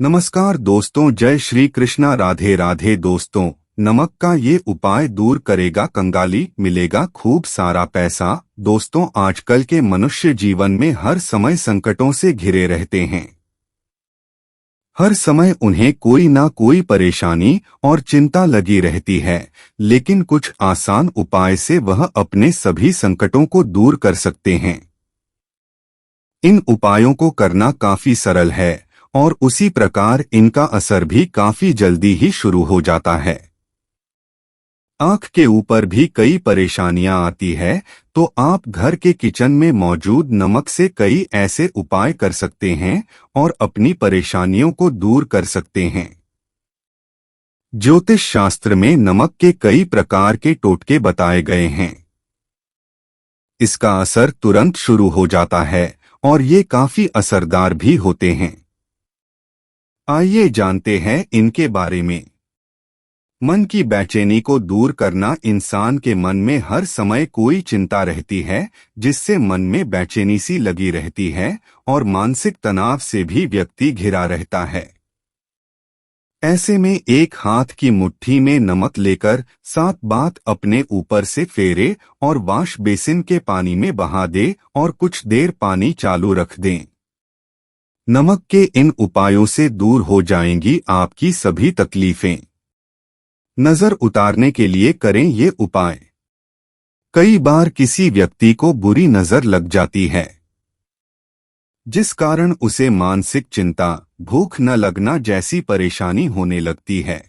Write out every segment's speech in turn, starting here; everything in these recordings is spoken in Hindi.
नमस्कार दोस्तों, जय श्री कृष्णा, राधे राधे। दोस्तों, नमक का ये उपाय दूर करेगा कंगाली, मिलेगा खूब सारा पैसा। दोस्तों, आजकल के मनुष्य जीवन में हर समय संकटों से घिरे रहते हैं। हर समय उन्हें कोई ना कोई परेशानी और चिंता लगी रहती है, लेकिन कुछ आसान उपाय से वह अपने सभी संकटों को दूर कर सकते हैं। इन उपायों को करना काफी सरल है और उसी प्रकार इनका असर भी काफी जल्दी ही शुरू हो जाता है। आंख के ऊपर भी कई परेशानियां आती है, तो आप घर के किचन में मौजूद नमक से कई ऐसे उपाय कर सकते हैं और अपनी परेशानियों को दूर कर सकते हैं। ज्योतिष शास्त्र में नमक के कई प्रकार के टोटके बताए गए हैं। इसका असर तुरंत शुरू हो जाता है और ये काफी असरदार भी होते हैं। आइए जानते हैं इनके बारे में। मन की बेचैनी को दूर करना। इंसान के मन में हर समय कोई चिंता रहती है, जिससे मन में बेचैनी सी लगी रहती है और मानसिक तनाव से भी व्यक्ति घिरा रहता है। ऐसे में एक हाथ की मुट्ठी में नमक लेकर 7 बार अपने ऊपर से फेरे और वॉश बेसिन के पानी में बहा दे और कुछ देर पानी चालू रख दें। नमक के इन उपायों से दूर हो जाएंगी आपकी सभी तकलीफें। नजर उतारने के लिए करें ये उपाय। कई बार किसी व्यक्ति को बुरी नजर लग जाती है, जिस कारण उसे मानसिक चिंता, भूख न लगना जैसी परेशानी होने लगती है।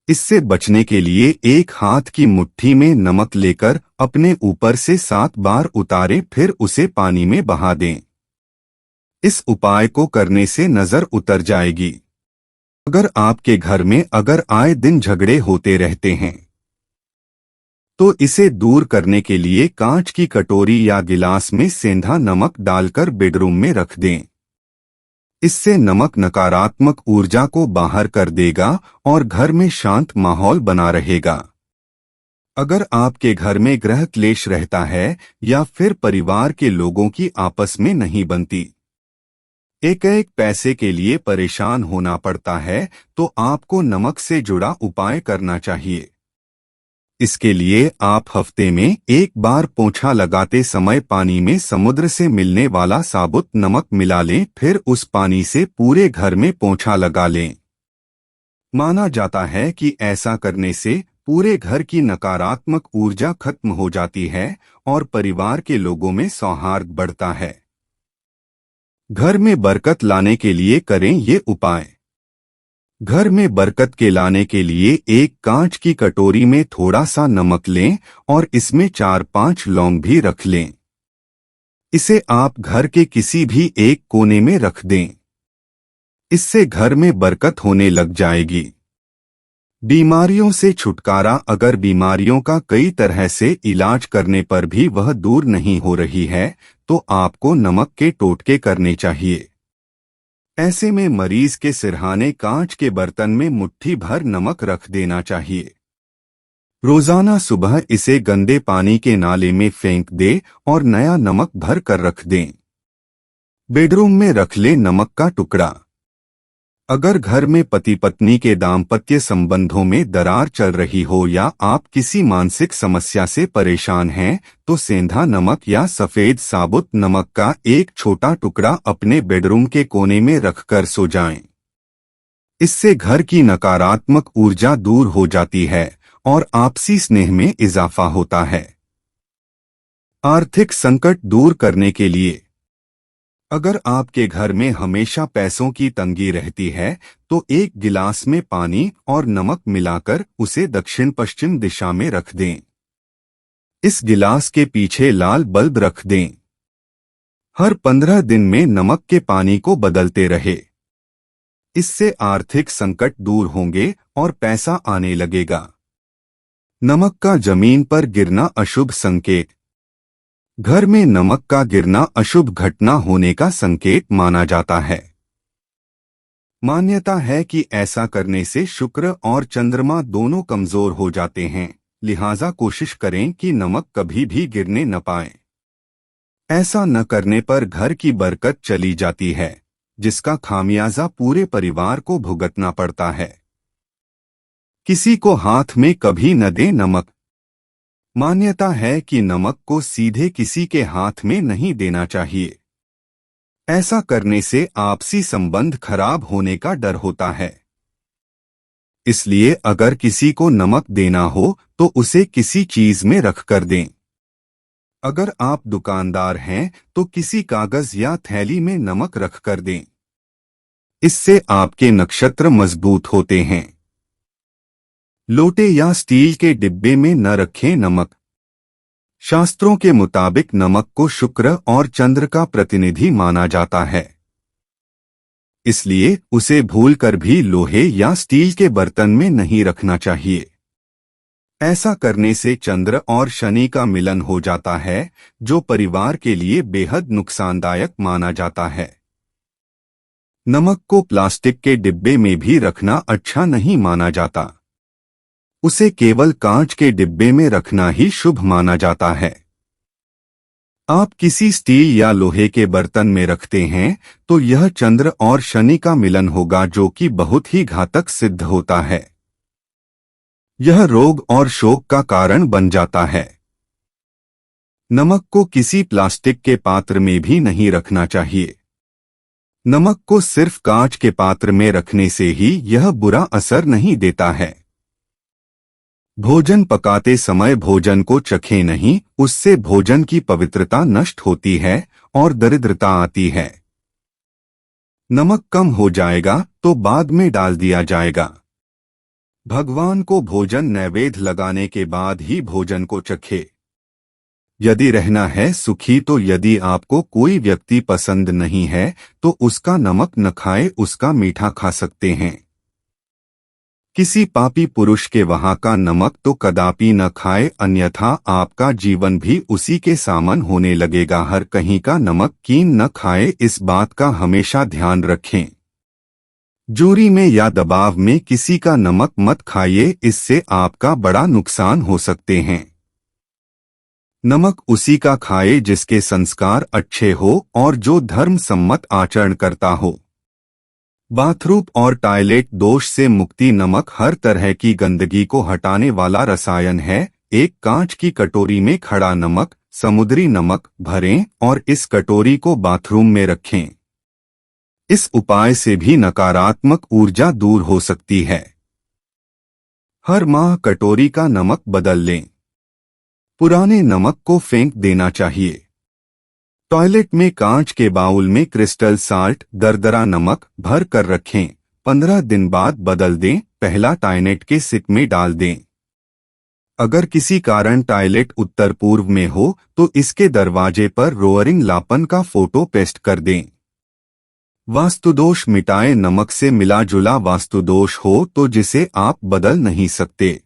इससे बचने के लिए एक हाथ की मुट्ठी में नमक लेकर अपने ऊपर से 7 बार उतारें, फिर उसे पानी में बहा दें। इस उपाय को करने से नजर उतर जाएगी। अगर आपके घर में आए दिन झगड़े होते रहते हैं, तो इसे दूर करने के लिए कांच की कटोरी या गिलास में सेंधा नमक डालकर बेडरूम में रख दें। इससे नमक नकारात्मक ऊर्जा को बाहर कर देगा और घर में शांत माहौल बना रहेगा। अगर आपके घर में गृह क्लेश रहता है या फिर परिवार के लोगों की आपस में नहीं बनती, एक पैसे के लिए परेशान होना पड़ता है, तो आपको नमक से जुड़ा उपाय करना चाहिए। इसके लिए आप हफ्ते में 1 बार पोंछा लगाते समय पानी में समुद्र से मिलने वाला साबुत नमक मिला लें, फिर उस पानी से पूरे घर में पोंछा लगा लें। माना जाता है कि ऐसा करने से पूरे घर की नकारात्मक ऊर्जा खत्म हो जाती है और परिवार के लोगों में सौहार्द बढ़ता है। घर में बरकत लाने के लिए करें ये उपाय। घर में बरकत के लाने के लिए एक कांच की कटोरी में थोड़ा सा नमक लें और इसमें 4-5 लौंग भी रख लें। इसे आप घर के किसी भी एक कोने में रख दें। इससे घर में बरकत होने लग जाएगी। बीमारियों से छुटकारा। अगर बीमारियों का कई तरह से इलाज करने पर भी वह दूर नहीं हो रही है, तो आपको नमक के टोटके करने चाहिए। ऐसे में मरीज के सिरहाने कांच के बर्तन में मुट्ठी भर नमक रख देना चाहिए। रोजाना सुबह इसे गंदे पानी के नाले में फेंक दे और नया नमक भर कर रख दें। बेडरूम में रख ले नमक का टुकड़ा। अगर घर में पति पत्नी के दाम्पत्य संबंधों में दरार चल रही हो या आप किसी मानसिक समस्या से परेशान हैं, तो सेंधा नमक या सफेद साबुत नमक का एक छोटा टुकड़ा अपने बेडरूम के कोने में रखकर सो जाएं। इससे घर की नकारात्मक ऊर्जा दूर हो जाती है और आपसी स्नेह में इजाफा होता है। आर्थिक संकट दूर करने के लिए। अगर आपके घर में हमेशा पैसों की तंगी रहती है, तो एक गिलास में पानी और नमक मिलाकर उसे दक्षिण पश्चिम दिशा में रख दें। इस गिलास के पीछे लाल बल्ब रख दें। हर 15 दिन में नमक के पानी को बदलते रहे। इससे आर्थिक संकट दूर होंगे और पैसा आने लगेगा। नमक का जमीन पर गिरना अशुभ संकेत। घर में नमक का गिरना अशुभ घटना होने का संकेत माना जाता है। मान्यता है कि ऐसा करने से शुक्र और चंद्रमा दोनों कमजोर हो जाते हैं, लिहाजा कोशिश करें कि नमक कभी भी गिरने न पाए। ऐसा न करने पर घर की बरकत चली जाती है। जिसका खामियाजा पूरे परिवार को भुगतना पड़ता है। किसी को हाथ में कभी न दे नमक। मान्यता है कि नमक को सीधे किसी के हाथ में नहीं देना चाहिए। ऐसा करने से आपसी संबंध खराब होने का डर होता है। इसलिए अगर किसी को नमक देना हो तो उसे किसी चीज में रख कर दें। अगर आप दुकानदार हैं तो किसी कागज या थैली में नमक रख कर दें। इससे आपके नक्षत्र मजबूत होते हैं। लोटे या स्टील के डिब्बे में न रखें नमक। शास्त्रों के मुताबिक नमक को शुक्र और चंद्र का प्रतिनिधि माना जाता है। इसलिए उसे भूलकर भी लोहे या स्टील के बर्तन में नहीं रखना चाहिए। ऐसा करने से चंद्र और शनि का मिलन हो जाता है, जो परिवार के लिए बेहद नुकसानदायक माना जाता है। नमक को प्लास्टिक के डिब्बे में भी रखना अच्छा नहीं माना जाता। उसे केवल कांच के डिब्बे में रखना ही शुभ माना जाता है। आप किसी स्टील या लोहे के बर्तन में रखते हैं तो यह चंद्र और शनि का मिलन होगा, जो कि बहुत ही घातक सिद्ध होता है। यह रोग और शोक का कारण बन जाता है। नमक को किसी प्लास्टिक के पात्र में भी नहीं रखना चाहिए। नमक को सिर्फ कांच के पात्र में रखने से ही यह बुरा असर नहीं देता है। भोजन पकाते समय भोजन को चखें नहीं, उससे भोजन की पवित्रता नष्ट होती है और दरिद्रता आती है। नमक कम हो जाएगा तो बाद में डाल दिया जाएगा। भगवान को भोजन नैवेद्य लगाने के बाद ही भोजन को चखे। यदि रहना है सुखी तो यदि आपको कोई व्यक्ति पसंद नहीं है तो उसका नमक न खाए, उसका मीठा खा सकते हैं। किसी पापी पुरुष के वहां का नमक तो कदापि न खाए, अन्यथा आपका जीवन भी उसी के समान होने लगेगा। हर कहीं का नमक कीन न खाए, इस बात का हमेशा ध्यान रखें। जोरी में या दबाव में किसी का नमक मत खाइए, इससे आपका बड़ा नुकसान हो सकते हैं। नमक उसी का खाए जिसके संस्कार अच्छे हो और जो धर्म सम्मत आचरण करता हो। बाथरूम और टॉयलेट दोष से मुक्ति। नमक हर तरह की गंदगी को हटाने वाला रसायन है। एक कांच की कटोरी में खड़ा नमक, समुद्री नमक भरें और इस कटोरी को बाथरूम में रखें। इस उपाय से भी नकारात्मक ऊर्जा दूर हो सकती है। हर माह कटोरी का नमक बदल लें। पुराने नमक को फेंक देना चाहिए। टॉयलेट में कांच के बाउल में क्रिस्टल साल्ट, दरदरा नमक भर कर रखें। 15 दिन बाद बदल दें। पहला टॉयलेट के सिंक में डाल दें। अगर किसी कारण टॉयलेट उत्तर पूर्व में हो तो इसके दरवाजे पर रोअरिंग लापन का फोटो पेस्ट कर दें। वास्तुदोष मिटाए। नमक से मिला जुला वास्तुदोष हो तो जिसे आप बदल नहीं सकते।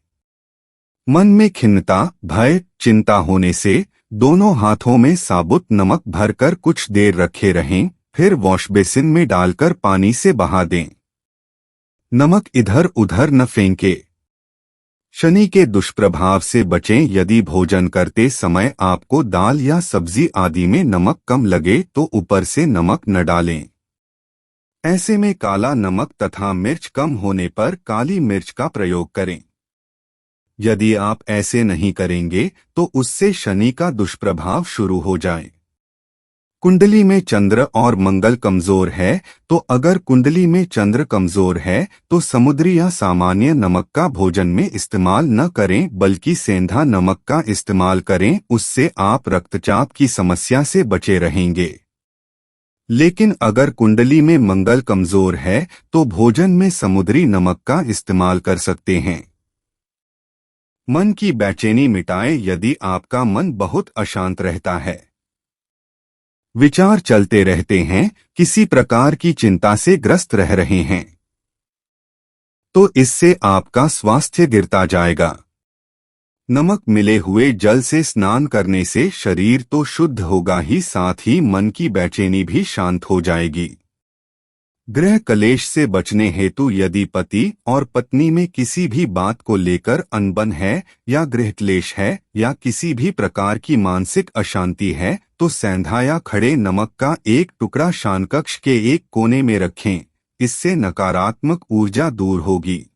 मन में खिन्नता, भय, चिंता होने से दोनों हाथों में साबुत नमक भरकर कुछ देर रखे रहें, फिर वॉश बेसिन में डालकर पानी से बहा दें। नमक इधर उधर न फेंके। शनि के दुष्प्रभाव से बचें। यदि भोजन करते समय आपको दाल या सब्जी आदि में नमक कम लगे तो ऊपर से नमक न डालें। ऐसे में काला नमक तथा मिर्च कम होने पर काली मिर्च का प्रयोग करें। यदि आप ऐसे नहीं करेंगे तो उससे शनि का दुष्प्रभाव शुरू हो जाए। कुंडली में चंद्र और मंगल कमजोर है तो अगर कुंडली में चंद्र कमजोर है तो समुद्री या सामान्य नमक का भोजन में इस्तेमाल न करें, बल्कि सेंधा नमक का इस्तेमाल करें। उससे आप रक्तचाप की समस्या से बचे रहेंगे। लेकिन अगर कुंडली में मंगल कमजोर है तो भोजन में समुद्री नमक का इस्तेमाल कर सकते हैं। मन की बेचैनी मिटाएं। यदि आपका मन बहुत अशांत रहता है, विचार चलते रहते हैं, किसी प्रकार की चिंता से ग्रस्त रह रहे हैं, तो इससे आपका स्वास्थ्य गिरता जाएगा। नमक मिले हुए जल से स्नान करने से शरीर तो शुद्ध होगा ही, साथ ही मन की बेचैनी भी शांत हो जाएगी। गृह कलेश से बचने हेतु यदि पति और पत्नी में किसी भी बात को लेकर अनबन है या गृह क्लेश है या किसी भी प्रकार की मानसिक अशांति है तो सेंधा खड़े नमक का एक टुकड़ा शानकक्ष के एक कोने में रखें। इससे नकारात्मक ऊर्जा दूर होगी।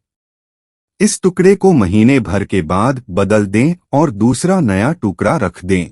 इस टुकड़े को महीने भर के बाद बदल दें और दूसरा नया टुकड़ा रख दें।